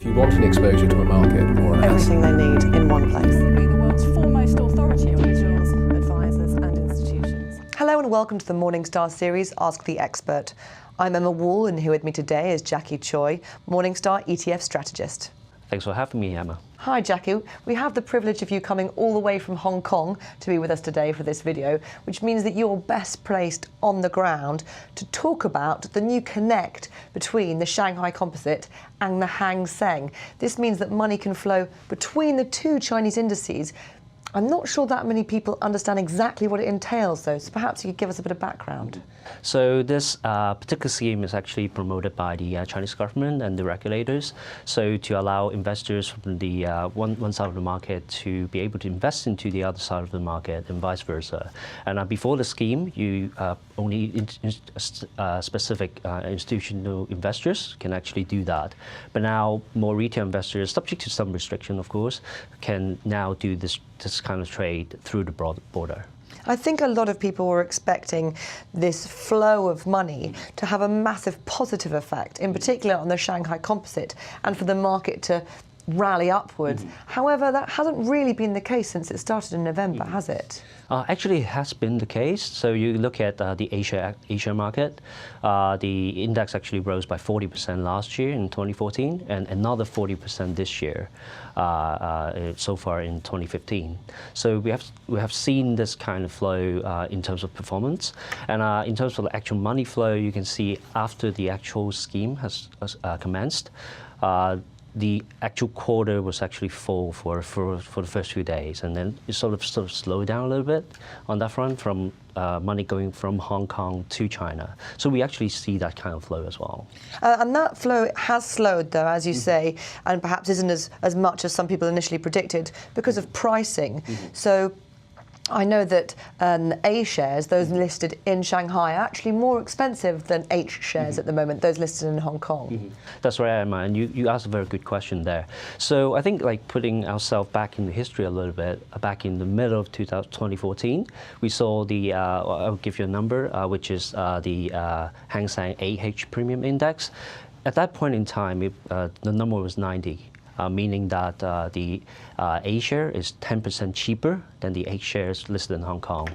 you want an exposure to a market or an Everything they need in one place. Be the world's foremost authority on Individuals, advisors and institutions. Hello and welcome to the Morningstar series, Ask the Expert. I'm Emma Wall and here with me today is Jackie Choi, Morningstar ETF strategist. Thanks for having me, Emma. Hi Jackie, we have the privilege of you coming all the way from Hong Kong to be with us today for this video, which means that you're best placed on the ground to talk about the new connect between the Shanghai Composite and the Hang Seng. This means that money can flow between the two Chinese indices. I'm not sure that many people understand exactly what it entails though, so perhaps you could give us a bit of background. So this particular scheme is actually promoted by the Chinese government and the regulators, so to allow investors from the one side of the market to be able to invest into the other side of the market and vice versa. And before the scheme, you only specific institutional investors can actually do that. But now more retail investors, subject to some restriction of course, can now do this kind of trade through the border. I think a lot of people were expecting this flow of money to have a massive positive effect, in particular on the Shanghai Composite, and for the market to rally upwards. However, that hasn't really been the case since it started in November, has it? Actually, it has been the case. So you look at the Asia market, the index actually rose by 40% last year in 2014, and another 40% this year, so far in 2015. So we have seen this kind of flow in terms of performance, and in terms of the actual money flow, you can see after the actual scheme has commenced. The actual quarter was actually full for the first few days, and then it sort of slowed down a little bit on that front from money going from Hong Kong to China. So we actually see that kind of flow as well. And that flow has slowed though, as you say, and perhaps isn't as much as some people initially predicted because of pricing. So I know that A shares, those listed in Shanghai, are actually more expensive than H shares at the moment, those listed in Hong Kong. That's right, Emma, and you asked a very good question there. So I think like putting ourselves back in the history a little bit, back in the middle of 2014, we saw the, I'll give you a number, which is the Hang Seng AH Premium Index. At that point in time, the number was 90. Meaning that the A share is 10% cheaper than the H shares listed in Hong Kong.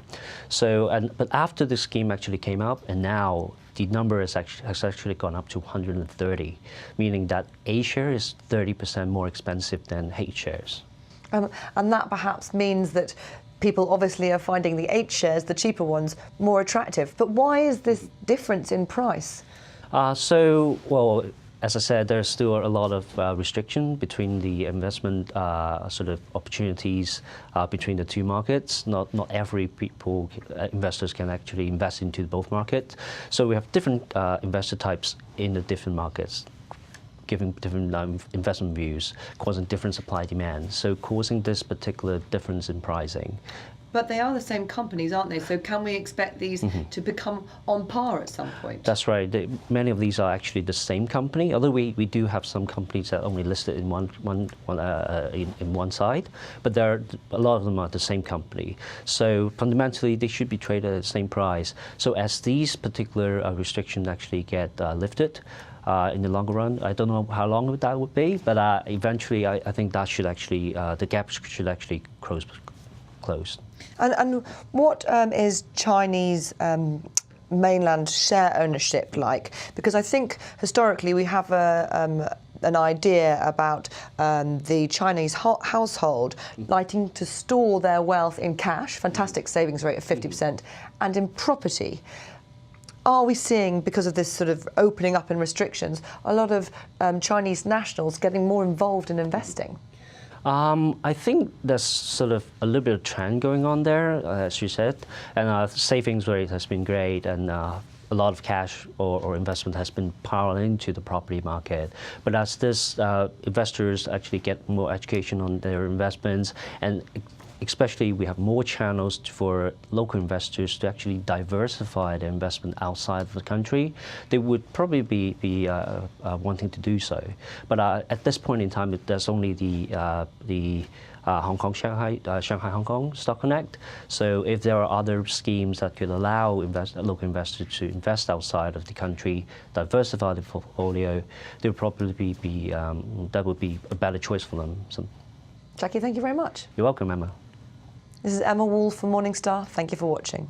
So, but after the scheme actually came up, and now the number has actually gone up to 130, meaning that A share is 30% more expensive than H shares. And that perhaps means that people obviously are finding the H shares, the cheaper ones, more attractive. But why is this difference in price? Well, as I said, there's still a lot of restriction between the investment sort of opportunities between the two markets. Not every investors can actually invest into both markets. So we have different investor types in the different markets, giving different investment views, causing different supply demand. So causing this particular difference in pricing. But they are the same companies, aren't they? So can we expect these to become on par at some point? That's right. Many of these are actually the same company, although we do have some companies that are only listed in one side, but a lot of them are the same company. So fundamentally, they should be traded at the same price. So as these particular restrictions actually get lifted, in the longer run, I don't know how long that would be, but eventually I think that should actually, the gap should actually close. And what is Chinese mainland share ownership like? Because I think historically we have an idea about the Chinese household liking to store their wealth in cash, fantastic savings rate of 50%, and in property. Are we seeing, because of this sort of opening up and restrictions, a lot of Chinese nationals getting more involved in investing? I think there's sort of a little bit of trend going on there, as you said, and savings rate has been great, and a lot of cash or investment has been poured into the property market. But as this investors actually get more education on their investments and especially we have more channels for local investors to actually diversify their investment outside of the country, they would probably be wanting to do so. But at this point in time, there's only the Hong Kong, Shanghai, Hong Kong Stock Connect. So if there are other schemes that could allow local investors to invest outside of the country, diversify the portfolio, there would probably be that would be a better choice for them. So, Jackie, thank you very much. You're welcome, Emma. This is Emma Wall from Morningstar. Thank you for watching.